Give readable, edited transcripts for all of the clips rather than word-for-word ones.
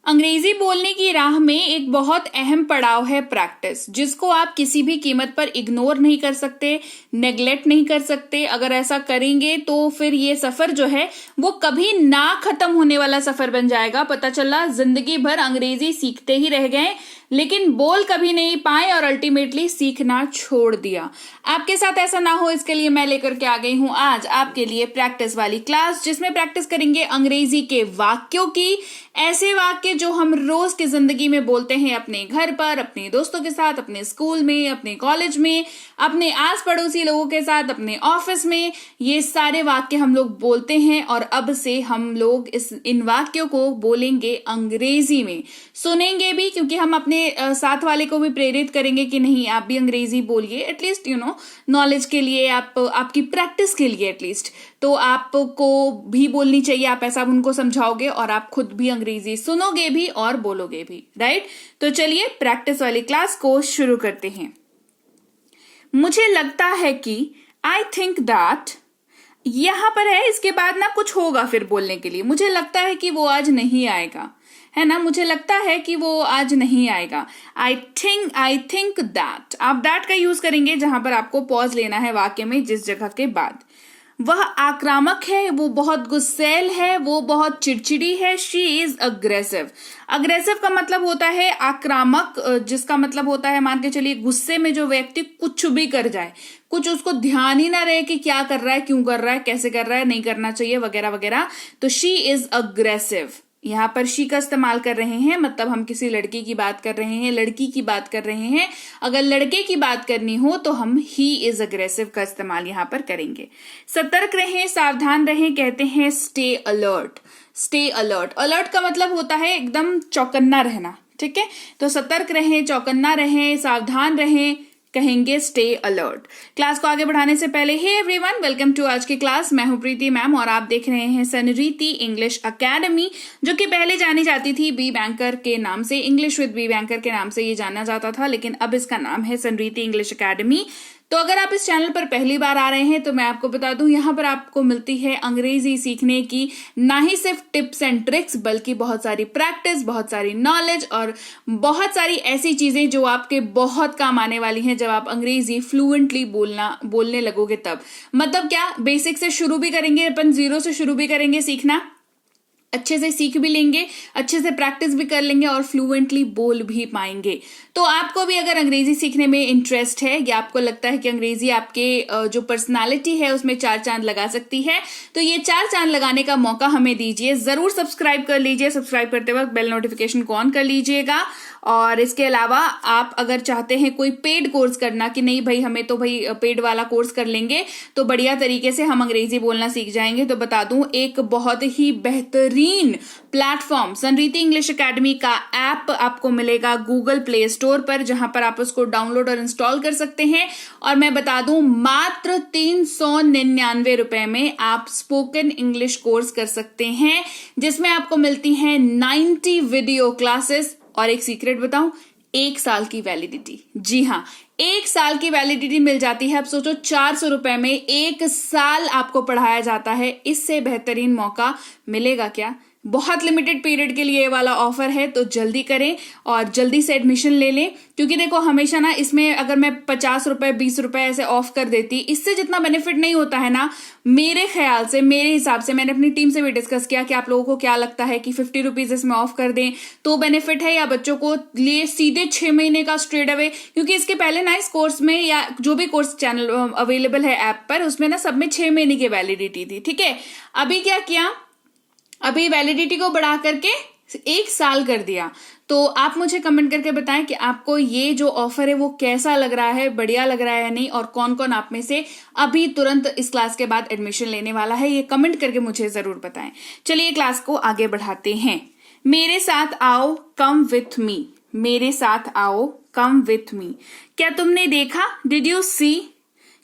अंग्रेजी बोलने की राह में एक बहुत अहम पड़ाव है प्रैक्टिस, जिसको आप किसी भी कीमत पर इग्नोर नहीं कर सकते, नेग्लेक्ट नहीं कर सकते। अगर ऐसा करेंगे तो फिर ये सफर जो है वो कभी ना खत्म होने वाला सफर बन जाएगा। पता चला जिंदगी भर अंग्रेजी सीखते ही रह गए, लेकिन बोल कभी नहीं पाए और अल्टीमेटली सीखना छोड़ दिया। आपके साथ ऐसा ना हो, इसके लिए मैं लेकर के आ गई हूं आज आपके लिए प्रैक्टिस वाली क्लास, जिसमें प्रैक्टिस करेंगे अंग्रेजी के वाक्यों की। ऐसे वाक्य जो हम रोज की जिंदगी में बोलते हैं, अपने घर पर, अपने दोस्तों के साथ, अपने स्कूल में, अपने कॉलेज में, अपने आस पड़ोसी लोगों के साथ, अपने ऑफिस में। ये सारे वाक्य हम लोग बोलते हैं और अब से हम लोग इन वाक्यों को बोलेंगे अंग्रेजी में, सुनेंगे भी, क्योंकि हम अपने साथ वाले को भी प्रेरित करेंगे कि नहीं आप भी अंग्रेजी बोलिए, एटलीस्ट नॉलेज के लिए, आपकी प्रैक्टिस के लिए एटलीस्ट। तो आपको भी बोलनी चाहिए, आप ऐसा उनको समझाओगे और आप खुद भी अंग्रेजी सुनोगे भी और बोलोगे भी, राइट। तो चलिए प्रैक्टिस वाली क्लास को शुरू करते हैं। मुझे लगता है कि, आई थिंक दैट, यहां पर है, इसके बाद ना कुछ होगा फिर बोलने के लिए। मुझे लगता है कि वो आज नहीं आएगा, है ना। मुझे लगता है कि वो आज नहीं आएगा। आई थिंक दैट, आप दैट का यूज करेंगे जहां पर आपको पॉज लेना है वाक्य में, जिस जगह के बाद। वह आक्रामक है, वो बहुत गुस्सैल है, वो बहुत चिड़चिड़ी है। She is aggressive. अग्रेसिव का मतलब होता है आक्रामक, जिसका मतलब होता है, मान के चलिए गुस्से में जो व्यक्ति कुछ भी कर जाए, कुछ उसको ध्यान ही ना रहे कि क्या कर रहा है, क्यों कर रहा है, कैसे कर रहा है, नहीं करना चाहिए वगैरह वगैरह। तो शी इज अग्रेसिव। यहां पर शी का इस्तेमाल कर रहे हैं, मतलब हम किसी लड़की की बात कर रहे हैं, लड़की की बात कर रहे हैं। अगर लड़के की बात करनी हो तो हम ही इज अग्रेसिव का इस्तेमाल यहां पर करेंगे। सतर्क रहें, सावधान रहें, कहते हैं stay alert. Stay alert, alert का मतलब होता है एकदम चौकन्ना रहना, ठीक है। तो सतर्क रहें, चौकन्ना रहें, सावधान रहें, कहेंगे स्टे अलर्ट। क्लास को आगे बढ़ाने से पहले, हे एवरीवन, वेलकम टू आज की क्लास। मैं हूं प्रीति मैम और आप देख रहे हैं सनरीति इंग्लिश अकेडमी, जो कि पहले जानी जाती थी बी बैंकर के नाम से, इंग्लिश विद बी बैंकर के नाम से ये जाना जाता था, लेकिन अब इसका नाम है सनरीति इंग्लिश अकेडमी। तो अगर आप इस चैनल पर पहली बार आ रहे हैं तो मैं आपको बता दूं, यहाँ पर आपको मिलती है अंग्रेजी सीखने की ना ही सिर्फ टिप्स एंड ट्रिक्स, बल्कि बहुत सारी प्रैक्टिस, बहुत सारी नॉलेज और बहुत सारी ऐसी चीजें जो आपके बहुत काम आने वाली हैं जब आप अंग्रेजी फ्लुएंटली बोलने लगोगे तब। मतलब क्या, बेसिक से शुरू भी करेंगे अपन, जीरो से शुरू भी करेंगे सीखना, अच्छे से सीख भी लेंगे, अच्छे से प्रैक्टिस भी कर लेंगे और फ्लुएंटली बोल भी पाएंगे। तो आपको भी अगर अंग्रेजी सीखने में इंटरेस्ट है या आपको लगता है कि अंग्रेजी आपके जो पर्सनालिटी है उसमें चार चांद लगा सकती है, तो ये चार चांद लगाने का मौका हमें दीजिए। जरूर सब्सक्राइब कर लीजिए, सब्सक्राइब करते वक्त बेल नोटिफिकेशन को ऑन कर लीजिएगा। और इसके अलावा आप अगर चाहते हैं कोई पेड कोर्स करना, कि नहीं भाई हमें तो भाई पेड वाला कोर्स कर लेंगे तो बढ़िया तरीके से हम अंग्रेजी बोलना सीख जाएंगे, तो बता दूं एक बहुत ही बेहतरीन प्लेटफॉर्म सनरीति इंग्लिश अकेडमी का ऐप आपको मिलेगा गूगल प्ले स्टोर पर, जहां पर आप उसको डाउनलोड और इंस्टॉल कर सकते हैं। और मैं बता दूं मात्र 399 रुपए में आप स्पोकन इंग्लिश कोर्स कर सकते हैं, जिसमें आपको मिलती हैं 90 वीडियो क्लासेस और एक सीक्रेट बताऊं, 1 साल की वैलिडिटी। जी हाँ, 1 साल की वैलिडिटी मिल जाती है। अब सोचो 400 रुपए में 1 साल आपको पढ़ाया जाता है। इससे बेहतरीन मौका मिलेगा क्या? बहुत लिमिटेड पीरियड के लिए ये वाला ऑफर है, तो जल्दी करें और जल्दी से एडमिशन ले लें। क्योंकि देखो हमेशा ना इसमें अगर मैं 50 रुपए 20 रुपए ऐसे ऑफ कर देती, इससे जितना बेनिफिट नहीं होता है ना, मेरे ख्याल से, मेरे हिसाब से, मैंने अपनी टीम से भी डिस्कस किया कि आप लोगों को क्या लगता है कि 50 रुपीज इसमें ऑफ कर दें तो बेनिफिट है, या बच्चों को लिए सीधे 6 महीने का स्ट्रेट अवे। क्योंकि इसके पहले ना इस कोर्स में, या जो भी कोर्स चैनल अवेलेबल है ऐप पर, उसमें ना सब में 6 महीने की वैलिडिटी थी, ठीक है। अभी क्या किया, अभी वैलिडिटी को बढ़ा करके 1 साल कर दिया। तो आप मुझे कमेंट करके बताएं कि आपको ये जो ऑफर है वो कैसा लग रहा है, बढ़िया लग रहा है या नहीं, और कौन कौन आप में से अभी तुरंत इस क्लास के बाद एडमिशन लेने वाला है, ये कमेंट करके मुझे जरूर बताएं। चलिए क्लास को आगे बढ़ाते हैं। मेरे साथ आओ, कम विथ मी। मेरे साथ आओ, कम विथ मी। क्या तुमने देखा, डिड यू सी?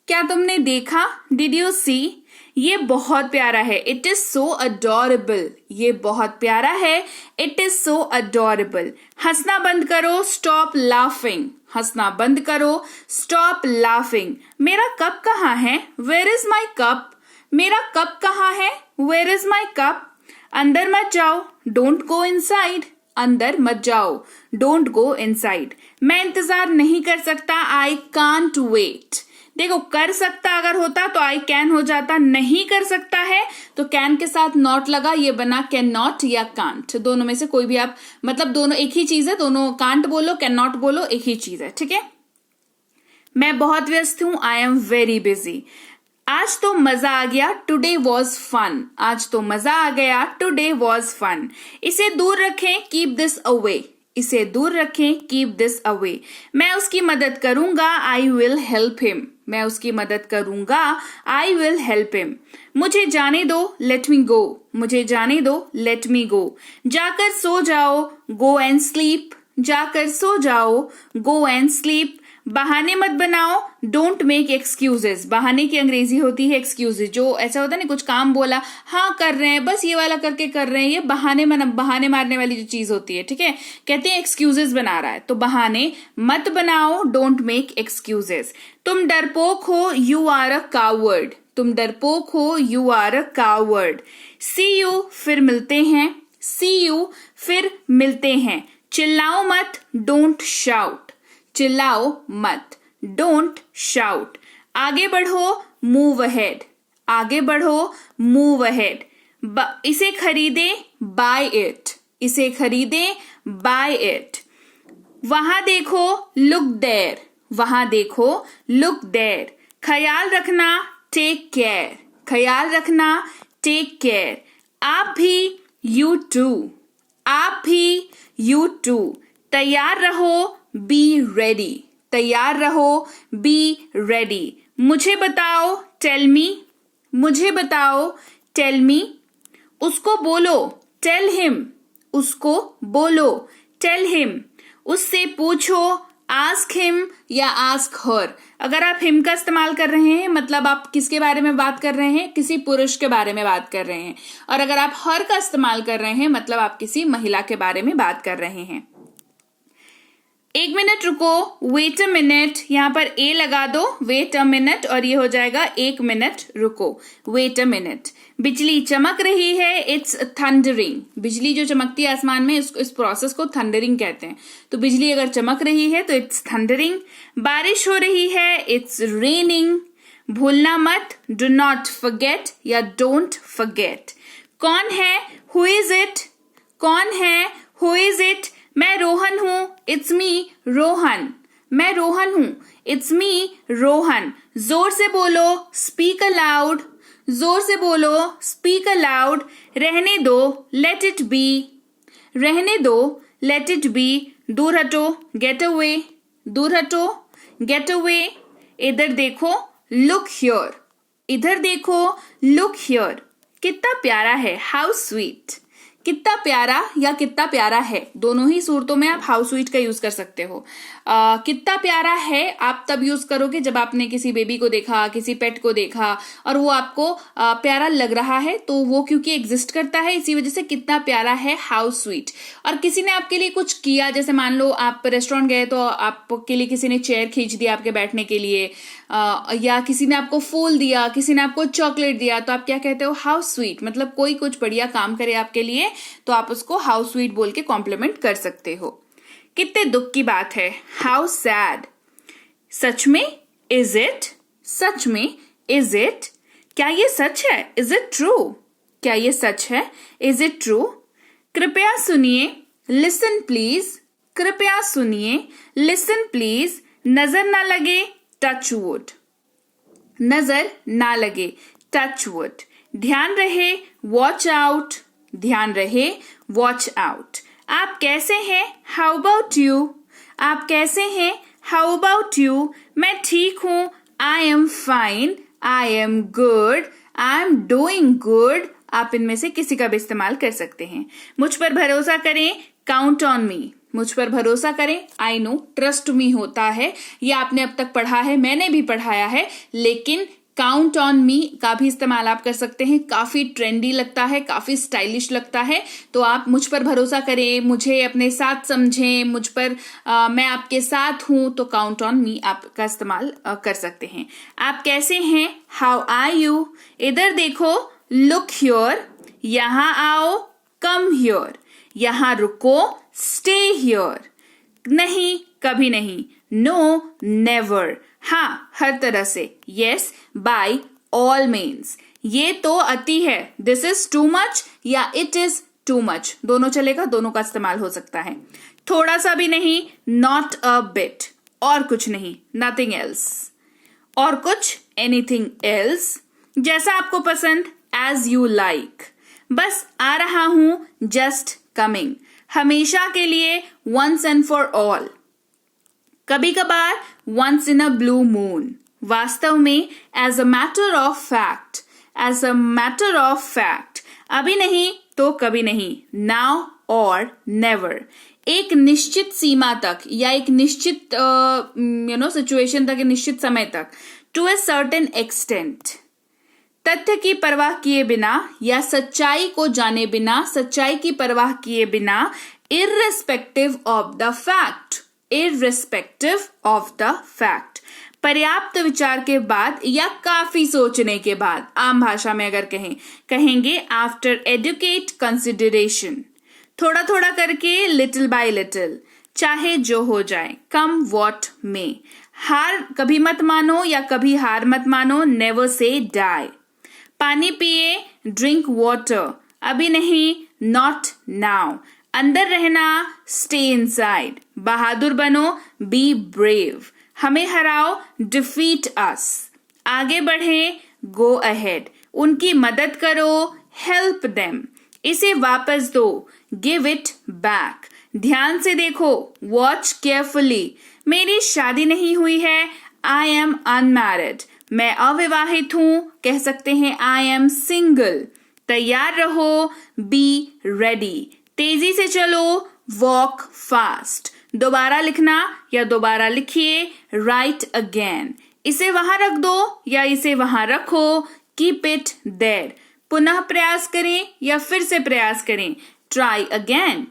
क्या तुमने देखा, डिड यू सी? ये बहुत प्यारा है, इट इज सो अडोरेबल। ये बहुत प्यारा है, इट इज सो अडोरेबल। हंसना बंद करो, स्टॉप लाफिंग। हंसना बंद करो, स्टॉप लाफिंग। मेरा कप कहाँ है, वेयर इज माई कप? मेरा कप कहाँ है, वेयर इज माई कप? अंदर मत जाओ, डोंट गो इनसाइड। अंदर मत जाओ, डोंट गो इनसाइड। मैं इंतजार नहीं कर सकता, आई कांट वेट। देखो, कर सकता अगर होता तो आई कैन हो जाता, नहीं कर सकता है तो कैन के साथ नॉट लगा, ये बना कैन नॉट या कांट। दोनों में से कोई भी आप, मतलब दोनों एक ही चीज है, दोनों कांट बोलो कैन नॉट बोलो एक ही चीज है, ठीक है। मैं बहुत व्यस्त हूं, आई एम वेरी बिजी। आज तो मजा आ गया, टुडे वॉज फन। आज तो मजा आ गया, टुडे वॉज फन। इसे दूर रखें, कीप दिस अवे। इसे दूर रखें, कीप दिस अवे। मैं उसकी मदद करूंगा, आई विल हेल्प हिम। मैं उसकी मदद करूंगा, आई विल हेल्प हिम। मुझे जाने दो, लेट मी गो। मुझे जाने दो, लेट मी गो। जाकर सो जाओ, गो एंड स्लीप। जाकर सो जाओ, गो एंड स्लीप। बहाने मत बनाओ, डोंट मेक एक्सक्यूजेस। बहाने की अंग्रेजी होती है एक्सक्यूजेस। जो ऐसा होता है ना, कुछ काम बोला, हाँ कर रहे हैं, बस ये वाला करके कर रहे हैं, ये बहाने मारने वाली जो चीज होती है, ठीक है। कहते हैं एक्सक्यूजेस बना रहा है, तो बहाने मत बनाओ, डोंट मेक एक्सक्यूजेस। तुम डरपोक हो, यू आर अ कावर्ड। तुम डरपोक हो, you are a coward. See you, फिर मिलते हैं। सी यू, फिर मिलते हैं। चिल्लाओ मत, डोंट शाउट। चिल्लाओ मत, डोंट शाउट। आगे बढ़ो, मूव अहेड। आगे बढ़ो, मूव अहेड। इसे खरीदे, बाय इट। इसे खरीदे, बाय इट। वहां देखो, लुक देयर। वहां देखो, लुक देयर। ख्याल रखना, टेक केयर। ख्याल रखना, टेक केयर। आप भी, यू टू। आप भी, यू टू। तैयार रहो, बी रेडी। तैयार रहो, बी रेडी। मुझे बताओ, टेल मी। मुझे बताओ, टेल मी। उसको बोलो, टेल हिम। उसको बोलो, टेल हिम। उससे पूछो, आस्क हिम या आस्क हर। अगर आप हिम का इस्तेमाल कर रहे हैं, मतलब आप किसके बारे में बात कर रहे हैं, किसी पुरुष के बारे में बात कर रहे हैं। और अगर आप हर का इस्तेमाल कर रहे हैं, मतलब आप किसी महिला के बारे में बात कर रहे हैं। एक मिनट रुको, वेट अ मिनट। यहां पर ए लगा दो, वेट अ मिनट, और ये हो जाएगा एक मिनट रुको, वेट अ मिनट। बिजली चमक रही है, इट्स थंडरिंग। बिजली जो चमकती है आसमान में, इस प्रोसेस को थंडरिंग कहते हैं। तो बिजली अगर चमक रही है तो इट्स थंडरिंग। बारिश हो रही है, इट्स रेनिंग। भूलना मत, डू नॉट फॉरगेट या डोंट फॉरगेट। कौन है, हु इज इट। कौन है, हु इज इट। मैं रोहन हूं, इट्स मी रोहन। मैं रोहन हूं, इट्स मी रोहन। जोर से बोलो, स्पीक अलाउड। जोर से बोलो, स्पीक अलाउड। रहने दो, लेट इट बी। रहने दो, लेट इट बी। दूर हटो, गेट अवे। दूर हटो, गेट अवे। इधर देखो, लुक हियर। इधर देखो, लुक हियर। कितना प्यारा है, हाउ स्वीट। कितना प्यारा या कितना प्यारा है, दोनों ही सूरतों में आप हाउ स्वीट का यूज कर सकते हो। कितना प्यारा है आप तब यूज करोगे जब आपने किसी बेबी को देखा, किसी पेट को देखा और वो आपको प्यारा लग रहा है, तो वो क्योंकि एग्जिस्ट करता है इसी वजह से कितना प्यारा है, हाउ स्वीट। और किसी ने आपके लिए कुछ किया, जैसे मान लो आप रेस्टोरेंट गए तो आपके लिए किसी ने चेयर खींच दिया आपके बैठने के लिए, या किसी ने आपको फूल दिया, किसी ने आपको चॉकलेट दिया, तो आप क्या कहते हो, हाउ स्वीट। मतलब कोई कुछ बढ़िया काम करे आपके लिए तो आप उसको हाउ स्वीट बोल के कॉम्प्लीमेंट कर सकते हो। कितने दुख की बात है, हाउ सैड। सच में, इज इट। सच में, इज इट। क्या ये सच है, इज इट ट्रू। क्या ये सच है, इज इट ट्रू। कृपया सुनिए, लिसन प्लीज। कृपया सुनिए, लिसन प्लीज। नजर ना लगे, टच वुड। नजर ना लगे, टच वुड। ध्यान रहे, वॉच आउट। ध्यान रहे, वॉच आउट। आप कैसे हैं, हाउ अबाउट यू। आप कैसे हैं, हाउ अबाउट यू। मैं ठीक हूं, I am fine. I am good. I am doing good. आप इनमें से किसी का भी इस्तेमाल कर सकते हैं। मुझ पर भरोसा करें, काउंट ऑन मी। मुझ पर भरोसा करें, आई नो, ट्रस्ट मी होता है, ये आपने अब तक पढ़ा है, मैंने भी पढ़ाया है, लेकिन काउंट ऑन मी का भी इस्तेमाल आप कर सकते हैं। काफी ट्रेंडी लगता है, काफी स्टाइलिश लगता है। तो आप मुझ पर भरोसा करें, मुझे अपने साथ समझें, मुझ पर मैं आपके साथ हूं, तो काउंट ऑन मी आपका इस्तेमाल कर सकते हैं। आप कैसे हैं, हाउ आर यू। इधर देखो, लुक हियर। यहां आओ, कम हियर। यहां रुको, स्टे हियर, नहीं कभी नहीं, नो नेवर, हाँ हर तरह से, यस बाय ऑल मीन्स, ये तो अति है, दिस इज टू मच या इट इज टू मच, दोनों चलेगा, दोनों का इस्तेमाल हो सकता है। थोड़ा सा भी नहीं, नॉट अ बिट, और कुछ नहीं, नथिंग एल्स, और कुछ एनीथिंग एल्स, जैसा आपको पसंद, एज यू लाइक, बस आ रहा हूं, जस्ट कमिंग, हमेशा के लिए, वंस एंड फॉर ऑल, कभी कभार, once in a blue moon, वास्तव में, as a matter of fact, as a matter of fact, अभी नहीं तो कभी नहीं, नाउ और नेवर, एक निश्चित सीमा तक या एक निश्चित सिचुएशन तक, निश्चित समय तक, टू ए सर्टेन एक्सटेंट, तथ्य की परवाह किए बिना या सच्चाई को जाने बिना, सच्चाई की परवाह किए बिना, irrespective of the fact, irrespective of the fact, पर्याप्त विचार के बाद या काफी सोचने के बाद, आम भाषा में अगर कहेंगे आफ्टर एडुकेट कंसिडरेशन, थोड़ा थोड़ा करके, लिटिल बाय लिटिल, चाहे जो हो जाए, कम वॉट में, हार कभी मत मानो या कभी हार मत मानो, नेवर से डाई, पानी पिए, ड्रिंक वाटर, अभी नहीं, नॉट नाउ, अंदर रहना, स्टे इनसाइड, बहादुर बनो, बी ब्रेव, हमें हराओ, डिफीट अस, आगे बढ़े, गो अहेड, उनकी मदद करो, हेल्प देम, इसे वापस दो, गिव इट बैक, ध्यान से देखो, वॉच केयरफुली, मेरी शादी नहीं हुई है, आई एम अनमैरिड, मैं अविवाहित हूं, कह सकते हैं आई एम सिंगल, तैयार रहो, बी रेडी, तेजी से चलो, वॉक फास्ट, दोबारा लिखना या दोबारा लिखिए, राइट अगेन, इसे वहां रख दो या इसे वहां रखो, कीप इट देयर, पुनः प्रयास करें या फिर से प्रयास करें, ट्राई अगेन,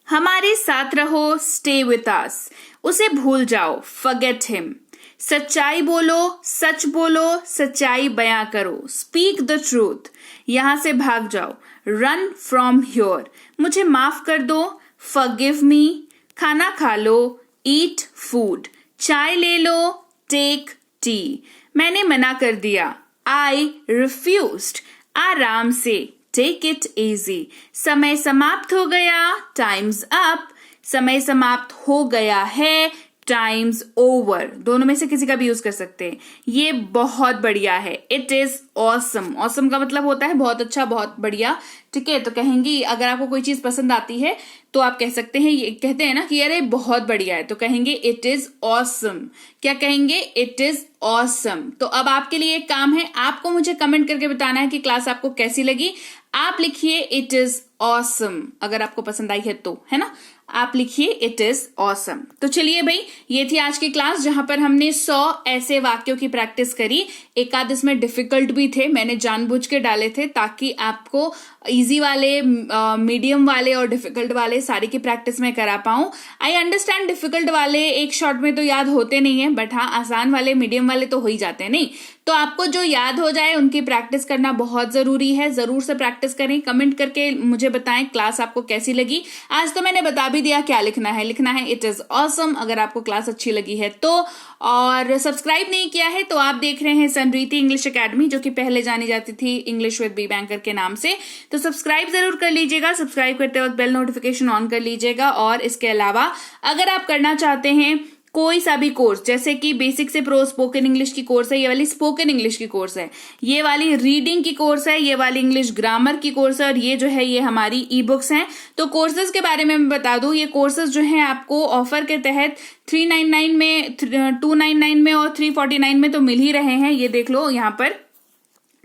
हमारे साथ रहो, स्टे विथ अस, उसे भूल जाओ, फॉरगेट हिम, सच्चाई बोलो, सच बोलो, सच्चाई बयां करो, स्पीक द ट्रूथ, यहां से भाग जाओ, रन फ्रॉम हियर, मुझे माफ कर दो, फॉरगिव मी, खाना खा लो, ईट फूड, चाय ले लो, टेक टी, मैंने मना कर दिया, आई रिफ्यूज्ड, आराम से, टेक इट इजी, समय समाप्त हो गया, टाइम्स अप, समय समाप्त हो गया है, टाइम्स ओवर, दोनों में से किसी का भी यूज कर सकते हैं, ये बहुत बढ़िया है, इट इज ऑसम, ऑसम का मतलब होता है बहुत अच्छा, बहुत बढ़िया, ठीक है, तो कहेंगी अगर आपको कोई चीज पसंद आती है तो आप कह सकते हैं, ये कहते हैं ना कि अरे बहुत बढ़िया है, तो कहेंगे इट इज ऑसम, क्या कहेंगे, इट इज ऑसम। तो अब आपके लिए एक काम है, आपको मुझे कमेंट करके बताना है कि क्लास आपको कैसी लगी, आप लिखिए इट इज ऑसम, अगर आपको पसंद आई है तो, है ना, आप लिखिए इट इज ऑसम। तो चलिए भाई, ये थी आज की क्लास जहां पर हमने 100 ऐसे वाक्यों की प्रैक्टिस करी, एक आध इसमें डिफिकल्ट भी थे, मैंने जानबूझ के डाले थे ताकि आपको इजी वाले, मीडियम वाले और डिफिकल्ट वाले सारी की प्रैक्टिस में करा पाऊं। आई अंडरस्टैंड डिफिकल्ट वाले एक शॉट में तो याद होते नहीं है, बट हाँ आसान वाले, मीडियम वाले तो हो ही जाते हैं, नहीं तो आपको जो याद हो जाए उनकी प्रैक्टिस करना बहुत जरूरी है, जरूर से प्रैक्टिस करें, कमेंट करके मुझे बताएं क्लास आपको कैसी लगी। आज तो मैंने बता भी दिया क्या लिखना है, लिखना है इट इज ऑसम अगर आपको क्लास अच्छी लगी है तो, और सब्सक्राइब नहीं किया है तो आप देख रहे हैं संरीति इंग्लिश एकेडमी, जो कि पहले जानी जाती थी इंग्लिश विद बी बैंकर के नाम से, तो सब्सक्राइब जरूर कर लीजिएगा, सब्सक्राइब करते वक्त बेल नोटिफिकेशन ऑन कर लीजिएगा। और इसके अलावा अगर आप करना चाहते हैं कोई सा भी कोर्स, जैसे कि बेसिक से प्रो स्पोकन इंग्लिश की कोर्स है, ये वाली स्पोकन इंग्लिश की कोर्स है, ये वाली रीडिंग की कोर्स है, ये वाली इंग्लिश ग्रामर की कोर्स है, और ये जो है ये हमारी ई बुक्स हैं। तो कोर्सेज के बारे में मैं बता दूं, ये कोर्सेज जो हैं आपको ऑफर के तहत 399 में, 299 में और 349 में तो मिल ही रहे हैं, ये देख लो यहाँ पर,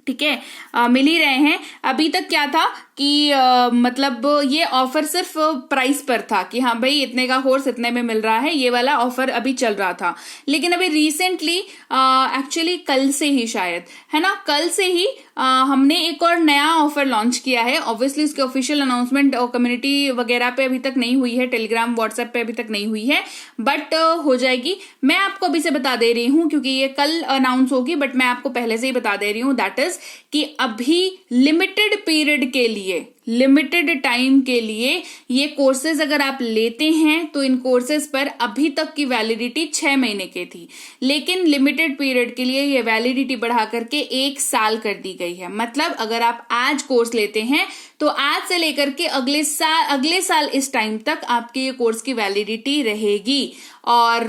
ठीक है, मिल ही रहे हैं। अभी तक क्या था कि मतलब ये ऑफर सिर्फ प्राइस पर था कि हाँ भाई इतने का कोर्स इतने में मिल रहा है, ये वाला ऑफर अभी चल रहा था, लेकिन अभी रिसेंटली एक्चुअली कल से ही शायद, है ना, कल से ही हमने एक और नया ऑफर लॉन्च किया है। ऑब्वियसली इसके ऑफिशियल अनाउंसमेंट और कम्युनिटी वगैरह पे अभी तक नहीं हुई है, टेलीग्राम व्हाट्सएप पे अभी तक नहीं हुई है, बट हो जाएगी। मैं आपको अभी से बता दे रही हूँ क्योंकि ये कल अनाउंस होगी, बट मैं आपको पहले से ही बता दे रही हूँ, दैट इज कि अभी लिमिटेड पीरियड के लिए लिमिटेड टाइम के लिए ये कोर्सेज अगर आप लेते हैं तो इन कोर्सेज पर अभी तक की वैलिडिटी 6 महीने की थी, लेकिन लिमिटेड पीरियड के लिए ये वैलिडिटी बढ़ा करके 1 साल कर दी गई है। मतलब अगर आप आज कोर्स लेते हैं तो आज से लेकर के अगले साल इस टाइम तक आपके ये कोर्स की वैलिडिटी रहेगी और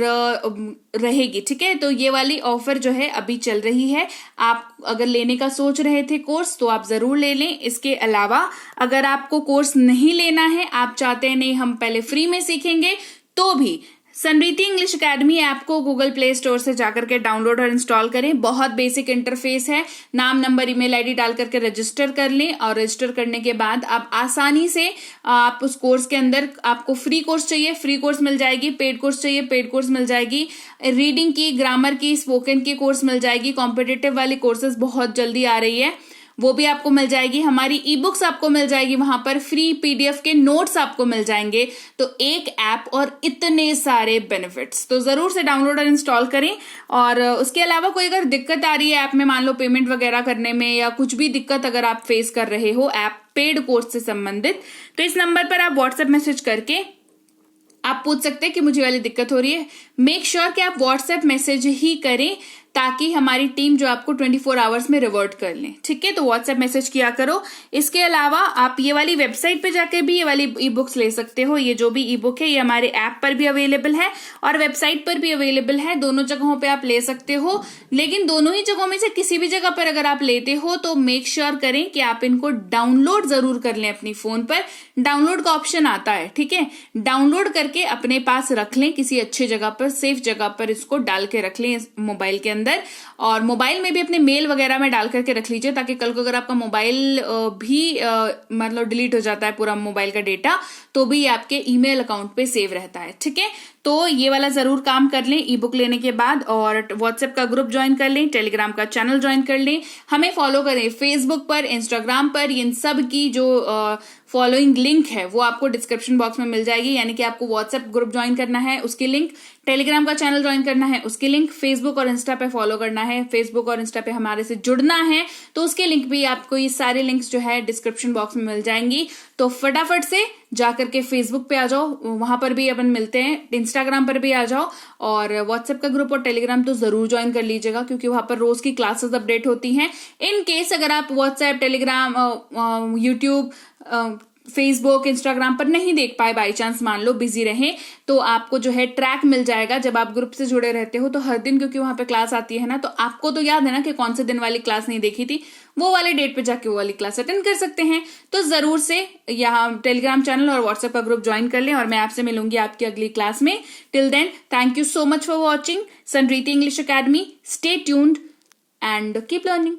रहेगी। ठीक है, तो ये वाली ऑफर जो है अभी चल रही है। आप अगर लेने का सोच रहे थे कोर्स तो आप जरूर ले लें। इसके अलावा अगर आपको कोर्स नहीं लेना है, आप चाहते हैं नहीं हम पहले फ्री में सीखेंगे, तो भी समृद्धि इंग्लिश एकेडमी ऐप को गूगल प्ले स्टोर से जाकर के डाउनलोड और इंस्टॉल करें। बहुत बेसिक इंटरफेस है। नाम, नंबर, ईमेल आईडी डाल करके रजिस्टर कर लें और रजिस्टर करने के बाद आप आसानी से आप उस कोर्स के अंदर, आपको फ्री कोर्स चाहिए फ्री कोर्स मिल जाएगी, पेड कोर्स चाहिए पेड कोर्स मिल जाएगी, रीडिंग की, ग्रामर की, स्पोकन की कोर्स मिल जाएगी, कॉम्पिटिटिव वाली कोर्सेज बहुत जल्दी आ रही है वो भी आपको मिल जाएगी। हमारी ई बुक्स आपको मिल जाएगी, वहां पर फ्री पीडीएफ के नोट्स आपको मिल जाएंगे। तो एक ऐप और इतने सारे बेनिफिट्स, तो जरूर से डाउनलोड और इंस्टॉल करें। और उसके अलावा कोई अगर दिक्कत आ रही है ऐप में, मान लो पेमेंट वगैरह करने में या कुछ भी दिक्कत अगर आप फेस कर रहे हो ऐप पेड कोर्स से संबंधित, तो इस नंबर पर आप व्हाट्सएप मैसेज करके आप पूछ सकते हैं कि मुझे वाली दिक्कत हो रही है। मेक श्योर कि आप व्हाट्सएप मैसेज ही करें ताकि हमारी टीम जो आपको 24 आवर्स में रिवर्ट कर लें। ठीक है, तो व्हाट्सएप मैसेज किया करो। इसके अलावा आप ये वाली वेबसाइट पे जाके भी ये वाली ई बुक्स ले सकते हो। ये जो भी ई बुक है ये हमारे ऐप पर भी अवेलेबल है और वेबसाइट पर भी अवेलेबल है। दोनों जगहों पे आप ले सकते हो, लेकिन दोनों ही जगहों में से किसी भी जगह पर अगर आप लेते हो तो मेक श्योर करें कि आप इनको डाउनलोड जरूर कर लें अपनी फोन पर। डाउनलोड का ऑप्शन आता है, ठीक है, डाउनलोड करके अपने पास रख लें, किसी अच्छी जगह पर, सेफ जगह पर इसको डाल के रख लें मोबाइल के अंदर। और मोबाइल में भी अपने मेल वगैरह में डाल करके रख लीजिए ताकि कल को अगर आपका मोबाइल भी मतलब डिलीट हो जाता है पूरा मोबाइल का डेटा, तो भी आपके ईमेल अकाउंट पे सेव रहता है। ठीक है, तो ये वाला जरूर काम कर लें ई बुक लेने के बाद। और व्हाट्सएप का ग्रुप ज्वाइन कर लें, टेलीग्राम का चैनल ज्वाइन कर लें, हमें फॉलो करें फेसबुक पर, इंस्टाग्राम पर। इन सब की जो फॉलोइंग लिंक है वो आपको डिस्क्रिप्शन बॉक्स में मिल जाएगी। यानी कि आपको व्हाट्सएप ग्रुप ज्वाइन करना है उसकी लिंक, टेलीग्राम का चैनल ज्वाइन करना है उसकी लिंक, फेसबुक और इंस्टा पे फॉलो करना है, फेसबुक और इंस्टा पे हमारे से जुड़ना है तो उसके लिंक भी आपको, ये सारे लिंक्स जो है डिस्क्रिप्शन बॉक्स में मिल जाएंगी। तो फटाफट से जाकर के फेसबुक पे आ जाओ, वहां पर भी अपन मिलते हैं, इंस्टाग्राम पर भी आ जाओ और व्हाट्सएप का ग्रुप और टेलीग्राम तो जरूर ज्वाइन कर लीजिएगा क्योंकि वहां पर रोज की क्लासेस अपडेट होती हैं। इन केस अगर आप WhatsApp, Telegram, YouTube, Facebook, Instagram पर नहीं देख पाए, बाई चांस मान लो बिजी रहे, तो आपको जो है ट्रैक मिल जाएगा जब आप ग्रुप से जुड़े रहते हो तो हर दिन, क्योंकि वहां पे क्लास आती है ना, तो आपको तो याद है ना कि कौन से दिन वाली क्लास नहीं देखी थी, वो वाले डेट पे जाके वो वाली क्लास अटेंड कर सकते हैं। तो जरूर से यहाँ टेलीग्राम चैनल और व्हाट्सएप का ग्रुप ज्वाइन कर लें और मैं आपसे मिलूंगी आपकी अगली क्लास में। Till then, thank you so much for watching Samriddhi English academy. Stay tuned and keep learning.